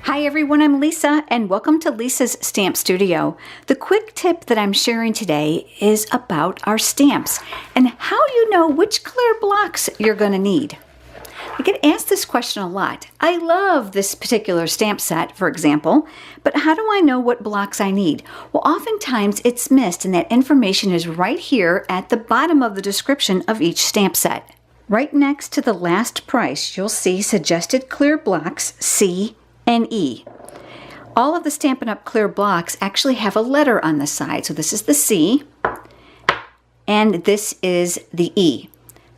Hi everyone, I'm Lisa and welcome to Lisa's Stamp Studio. The quick tip that I'm sharing today is about our stamps and how you know which clear blocks you're going to need. I get asked this question a lot. I love this particular stamp set, for example, but how do I know what blocks I need? Well, oftentimes it's missed and that information is right here at the bottom of the description of each stamp set. Right next to the last price, you'll see suggested clear blocks C and E. All of the Stampin' Up! Clear blocks actually have a letter on the side. So this is the C and this is the E.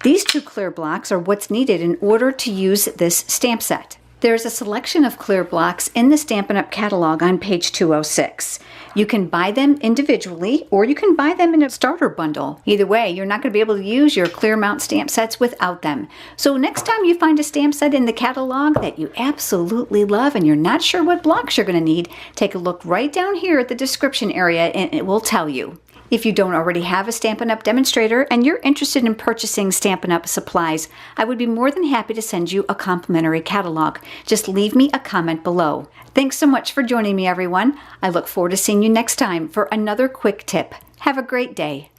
These two clear blocks are what's needed in order to use this stamp set. There's a selection of clear blocks in the Stampin' Up! Catalog on page 206. You can buy them individually or you can buy them in a starter bundle. Either way, you're not going to be able to use your clear mount stamp sets without them. So next time you find a stamp set in the catalog that you absolutely love and you're not sure what blocks you're going to need, take a look right down here at the description area and it will tell you. If you don't already have a Stampin' Up! Demonstrator and you're interested in purchasing Stampin' Up! Supplies, I would be more than happy to send you a complimentary catalog. Just leave me a comment below. Thanks so much for joining me, everyone. I look forward to seeing you next time for another quick tip. Have a great day.